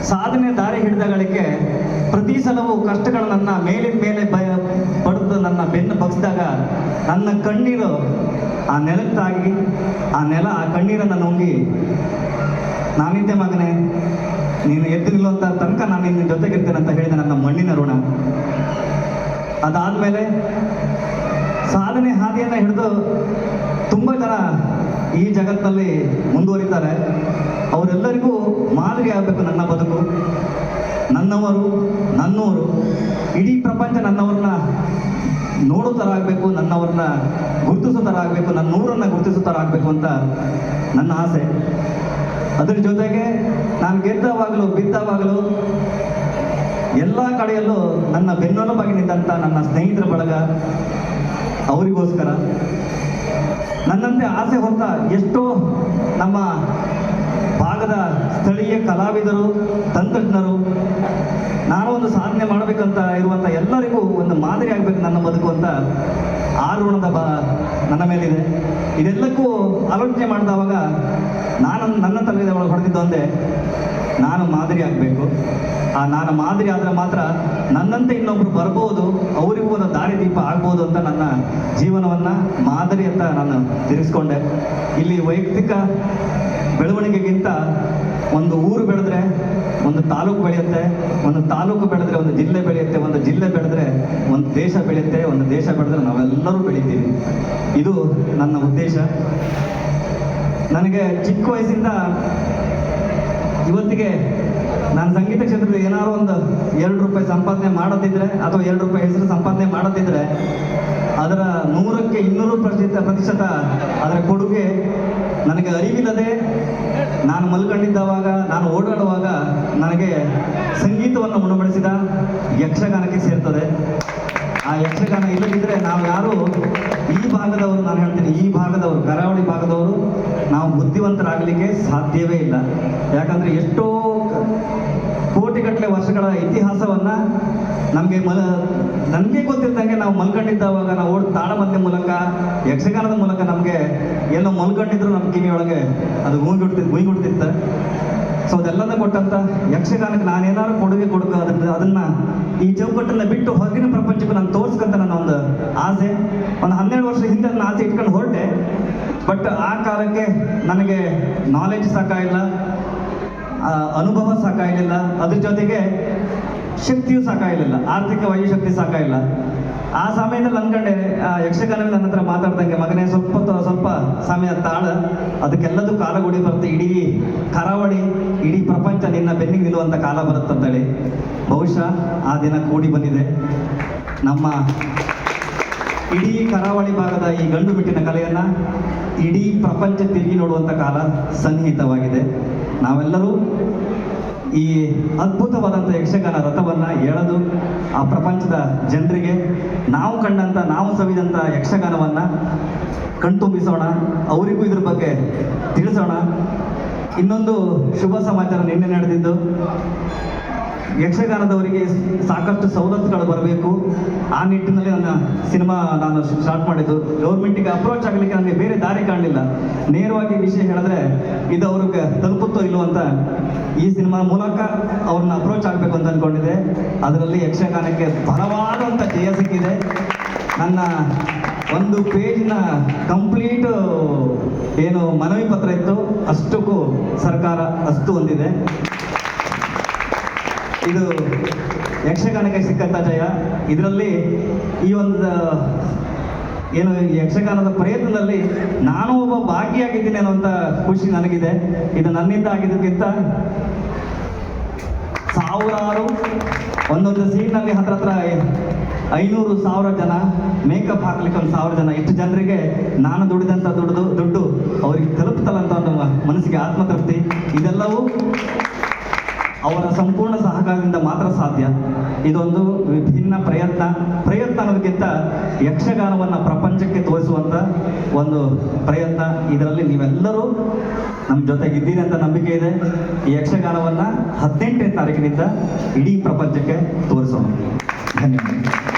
ಸಾಧನೆ ದಾರಿ ಹಿಡಿದಗಳಿಗೆ ಪ್ರತಿ ಸಲವೂ ಕಷ್ಟಗಳು ನನ್ನ ಮೇಲಿನ ಮೇಲೆ ಪಡೆದು ನನ್ನ ಬೆನ್ನು ಬಗ್ಸಿದಾಗ ನನ್ನ ಕಣ್ಣೀರು ಆ ನೆಲಕ್ಕೆ ತಾಗಿ ಆ ಕಣ್ಣೀರನ್ನು ನುಂಗಿ ನಾನಿದ್ದೆ ಮಗನೇ, ನೀನು ಎದ್ದು ನಿಲ್ಲುವಂಥ ತನಕ ನಾನು ನಿನ್ನ ಜೊತೆಗಿರ್ತೇನೆ ಅಂತ ಹೇಳಿದೆ ನನ್ನ ಮಣ್ಣಿನ ಋಣ. ಅದಾದಮೇಲೆ ಸಾಧನೆ ಹಾದಿಯನ್ನು ಹಿಡಿದು ತುಂಬ ಜನ ಈ ಜಗತ್ತಿನಲ್ಲಿ ಮುಂದುವರಿತಾರೆ. ಅವರೆಲ್ಲರಿಗೂ ಮಾದರಿ ಆಗಬೇಕು ನನ್ನ ಬದುಕು. ನನ್ನವರು, ನನ್ನೂರು, ಇಡೀ ಪ್ರಪಂಚ ನನ್ನವ್ರನ್ನ ನೋಡೋ ಥರ ಆಗಬೇಕು, ನನ್ನವ್ರನ್ನ ಗುರುತಿಸೋ ಥರ ಆಗಬೇಕು, ನನ್ನ ಊರನ್ನು ಗುರುತಿಸೋ ಥರ ಆಗಬೇಕು ಅಂತ ನನ್ನ ಆಸೆ. ಅದ್ರ ಜೊತೆಗೆ ನಾನು ಗೆದ್ದವಾಗಲೂ ಬಿದ್ದವಾಗಲೂ ಎಲ್ಲ ಕಡೆಯಲ್ಲೂ ನನ್ನ ಬೆನ್ನೆಲುಬಾಗಿ ನಿಂತ ನನ್ನ ಸ್ನೇಹಿತರ ಬಳಗ, ಅವರಿಗೋಸ್ಕರ ನನ್ನಂತೆ ಆಸೆ ಹೊತ್ತ ಎಷ್ಟೋ ನಮ್ಮ ಭಾಗದ ಸ್ಥಳೀಯ ಕಲಾವಿದರು, ತಂತ್ರಜ್ಞರು, ನಾನು ಒಂದು ಸಾಧನೆ ಮಾಡಬೇಕಂತ ಇರುವಂಥ ಎಲ್ಲರಿಗೂ ಒಂದು ಮಾದರಿ ಆಗಬೇಕು ನನ್ನ ಬದುಕು ಅಂತ ಆ ಋಣದ ನನ್ನ ಮೇಲಿದೆ. ಇದೆಲ್ಲಕ್ಕೂ ಆಲೋಚನೆ ಮಾಡಿದವಾಗ ನನ್ನ ತಲೆಗೆ ಒಳಗೆ ಹೊಡೆದಿದ್ದು ಒಂದೇ, ನಾನು ಮಾದರಿ ಆಗಬೇಕು. ನಾನು ಮಾದರಿ ಆದರೆ ಮಾತ್ರ ನನ್ನಂತೆ ಇನ್ನೊಬ್ರು ಬರ್ಬೋದು, ಅವರಿಗೂ ಒಂದು ದಾರಿದೀಪ ಆಗ್ಬೋದು ಅಂತ ನನ್ನ ಜೀವನವನ್ನು ಮಾದರಿ ಅಂತ ನಾನು ತಿರುಗಿಸ್ಕೊಂಡೆ. ಇಲ್ಲಿ ವೈಯಕ್ತಿಕ ಬೆಳವಣಿಗೆಗಿಂತ ಒಂದು ಊರು ಬೆಳೆದ್ರೆ ಒಂದು ತಾಲೂಕು ಬೆಳೆಯುತ್ತೆ, ಒಂದು ತಾಲೂಕು ಬೆಳೆದ್ರೆ ಒಂದು ಜಿಲ್ಲೆ ಬೆಳೆಯುತ್ತೆ, ಒಂದು ಜಿಲ್ಲೆ ಬೆಳೆದ್ರೆ ಒಂದು ದೇಶ ಬೆಳೆಯುತ್ತೆ, ಒಂದು ದೇಶ ಬೆಳೆದ್ರೆ ನಾವೆಲ್ಲರೂ ಬೆಳಿತೀವಿ. ಇದು ನನ್ನ ಉದ್ದೇಶ. ನನಗೆ ಚಿಕ್ಕ ವಯಸ್ಸಿಂದ ಇವತ್ತಿಗೆ ನಾನು ಸಂಗೀತ ಕ್ಷೇತ್ರದಲ್ಲಿ ಏನಾದ್ರು ಒಂದು 2 ರೂಪಾಯಿ ಸಂಪಾದನೆ ಮಾಡೋದಿದ್ರೆ ಅಥವಾ 2 ರೂಪಾಯಿ ಹೆಸರು ಸಂಪಾದನೆ ಮಾಡೋದಿದ್ರೆ ಅದರ 100ಕ್ಕೆ 200% ಅದರ ಕೊಡುಗೆ ನನಗೆ ಅರಿವಿಲ್ಲದೆ ನಾನು ಮಲ್ಕೊಂಡಿದ್ದವಾಗ, ನಾನು ಓಡಾಡುವಾಗ ನನಗೆ ಸಂಗೀತವನ್ನು ಉಣಬಡಿಸಿದ ಯಕ್ಷಗಾನಕ್ಕೆ ಸೇರ್ತದೆ. ಆ ಯಕ್ಷಗಾನ ಇಲ್ಲದಿದ್ದರೆ ನಾವು ಯಾರು ಈ ಭಾಗದವರು, ನಾನು ಹೇಳ್ತೀನಿ ಈ ಭಾಗದವರು, ಕರಾವಳಿ ಭಾಗದವರು ನಾವು ಬುದ್ಧಿವಂತರಾಗಲಿಕ್ಕೆ ಸಾಧ್ಯವೇ ಇಲ್ಲ. ಯಾಕಂದರೆ ಎಷ್ಟೋ ಕೋಟಿಗಟ್ಟಲೆ ವರ್ಷಗಳ ಇತಿಹಾಸವನ್ನು ನನಗೆ ಗೊತ್ತಿದ್ದಂಗೆ ನಾವು ಮಲ್ಕೊಂಡಿದ್ದವಾಗ ನಾವು ತಾಳಮದ್ದೆ ಮೂಲಕ, ಯಕ್ಷಗಾನದ ಮೂಲಕ ನಮಗೆ ಏನೋ ಮಲ್ಕೊಂಡಿದ್ರು ನಮ್ಮ ಕಿವಿಯೊಳಗೆ ಅದು ಗುಯ್ಗುಡ್ತಿತ್ತು. ಸೊ ಅದೆಲ್ಲದ ಕೊಟ್ಟಂತ ಯಕ್ಷಗಾನಕ್ಕೆ ನಾನೇನಾದ್ರು ಕೊಡುಗೆ ಅದನ್ನು ಈ ಚೌಕಟ್ಟನ್ನು ಬಿಟ್ಟು ಹೊರಗಿನ ಪ್ರಪಂಚಕ್ಕೆ ನಾನು ತೋರಿಸ್ಕಂತ ನನ್ನ ಒಂದು ಆಸೆ. ಒಂದು 12 ವರ್ಷ ಹಿಂದೆ ನನ್ನ ಆಸೆ ಇಟ್ಕೊಂಡು ಹೊರಟೆ. ಬಟ್ ಆ ಕಾಲಕ್ಕೆ ನನಗೆ ನಾಲೆಜ್ ಸಾಕಾಗಿಲ್ಲ, ಅನುಭವ ಸಾಕಾಗಲಿಲ್ಲ, ಅದ್ರ ಜೊತೆಗೆ ಶಕ್ತಿಯೂ ಸಾಕಾಗಲಿಲ್ಲ, ಆರ್ಥಿಕವಾಗಿ ಶಕ್ತಿ ಸಾಕಾಗಿಲ್ಲ. ಆ ಸಮಯದಲ್ಲಿ ಅನ್ಕೊಂಡೆ, ಯಕ್ಷಗಾನದಲ್ಲಿ ನನ್ನ ಹತ್ರ ಮಾತಾಡ್ದಂಗೆ, ಮಗನೇ ಸ್ವಲ್ಪ ಸಮಯ ತಾಳ, ಅದಕ್ಕೆಲ್ಲದೂ ಕಾಲ ಗುಡಿ ಬರುತ್ತೆ, ಇಡೀ ಕರಾವಳಿ, ಇಡೀ ಪ್ರಪಂಚ ನಿನ್ನ ಬೆನ್ನಿಗೆ ನಿಲ್ಲುವಂಥ ಕಾಲ ಬರುತ್ತಂತೇಳಿ. ಬಹುಶಃ ಆ ದಿನ ಕೂಡಿ ಬಂದಿದೆ. ನಮ್ಮ ಇಡೀ ಕರಾವಳಿ ಭಾಗದ ಈ ಗಂಡು ಮೆಟ್ಟಿನ ಕಲೆಯನ್ನು ಇಡೀ ಪ್ರಪಂಚ ತಿರುಗಿ ನೋಡುವಂಥ ಕಾಲ ಸನ್ನಿಹಿತವಾಗಿದೆ. ನಾವೆಲ್ಲರೂ ಈ ಅದ್ಭುತವಾದಂಥ ಯಕ್ಷಗಾನ ರಥವನ್ನು ಎಳೆದು ಆ ಪ್ರಪಂಚದ ಜನರಿಗೆ ನಾವು ಕಂಡಂಥ, ನಾವು ಸವಿದಂಥ ಯಕ್ಷಗಾನವನ್ನು ಕಣ್ತುಂಬಿಸೋಣ, ಅವರಿಗೂ ಇದ್ರ ಬಗ್ಗೆ ತಿಳಿಸೋಣ. ಇನ್ನೊಂದು ಶುಭ ಸಮಾಚಾರ ನಿನ್ನೆ ನಡೆದಿದ್ದು, ಯಕ್ಷಗಾನದವರಿಗೆ ಸಾಕಷ್ಟು ಸವಲತ್ತುಗಳು ಬರಬೇಕು. ಆ ನಿಟ್ಟಿನಲ್ಲಿ ನನ್ನ ಸಿನಿಮಾ ನಾನು ಸ್ಟಾರ್ಟ್ ಮಾಡಿದ್ದು. ಗೌರ್ಮೆಂಟಿಗೆ ಅಪ್ರೋಚ್ ಆಗಲಿಕ್ಕೆ ನನಗೆ ಬೇರೆ ದಾರಿ ಕಾಣಲಿಲ್ಲ. ನೇರವಾಗಿ ವಿಷಯ ಹೇಳಿದ್ರೆ ಇದು ಅವ್ರಿಗೆ ತಲುಪುತ್ತೋ ಇಲ್ಲೋ ಅಂತ ಈ ಸಿನಿಮಾ ಮೂಲಕ ಅವ್ರನ್ನ ಅಪ್ರೋಚ್ ಆಗಬೇಕು ಅಂತ ಅಂದ್ಕೊಂಡಿದ್ದೆ. ಅದರಲ್ಲಿ ಯಕ್ಷಗಾನಕ್ಕೆ ಬಲವಾದಂಥ ಜಯ ಸಿಕ್ಕಿದೆ. ನನ್ನ ಒಂದು ಪೇಜಿನ ಕಂಪ್ಲೀಟ್ ಏನು ಮನವಿ ಪತ್ರ ಇತ್ತು ಅಷ್ಟಕ್ಕೂ ಸರ್ಕಾರ ಅಸ್ತು ಹೊಂದಿದೆ. ಇದು ಯಕ್ಷಗಾನಕ್ಕೆ ಸಿಕ್ಕಂಥ ಜಯ. ಇದರಲ್ಲಿ ಈ ಒಂದು ಏನು ಯಕ್ಷಗಾನದ ಪ್ರಯತ್ನದಲ್ಲಿ ನಾನು ಒಬ್ಬ ಭಾಗಿಯಾಗಿದ್ದೀನಿ ಅನ್ನುವಂಥ ಖುಷಿ ನನಗಿದೆ. ಇದು ನನ್ನಿಂದ ಆಗಿದ್ದಕ್ಕಿಂತ ಸಾವಿರಾರು, ಒಂದೊಂದು ಸೀನ್ನಲ್ಲಿ ಹತ್ರ 500,000 ಜನ, ಮೇಕಪ್ ಹಾಕ್ಲಿಕ್ಕೆ 1,000 ಜನ, ಇಷ್ಟು ಜನರಿಗೆ ನಾನು ದುಡಿದಂಥ ದುಡ್ಡು ಅವ್ರಿಗೆ ತಲುಪ್ತಲ್ಲ ಅಂತ ಒಂದು ಮನಸ್ಸಿಗೆ ಆತ್ಮತೃಪ್ತಿ. ಇದೆಲ್ಲವೂ ಅವರ ಸಂಪೂರ್ಣ ಸಹಕಾರದಿಂದ ಮಾತ್ರ ಸಾಧ್ಯ. ಇದೊಂದು ವಿಭಿನ್ನ ಪ್ರಯತ್ನ ಅನ್ನೋದಕ್ಕಿಂತ ಯಕ್ಷಗಾನವನ್ನು ಪ್ರಪಂಚಕ್ಕೆ ತೋರಿಸುವಂಥ ಒಂದು ಪ್ರಯತ್ನ. ಇದರಲ್ಲಿ ನೀವೆಲ್ಲರೂ ನಮ್ಮ ಜೊತೆಗಿದ್ದೀರಿ ಅಂತ ನಂಬಿಕೆ ಇದೆ. ಈ ಯಕ್ಷಗಾನವನ್ನು 18ನೇ ತಾರೀಕಿನಿಂದ ಇಡೀ ಪ್ರಪಂಚಕ್ಕೆ ತೋರಿಸೋಣ. ಧನ್ಯವಾದ.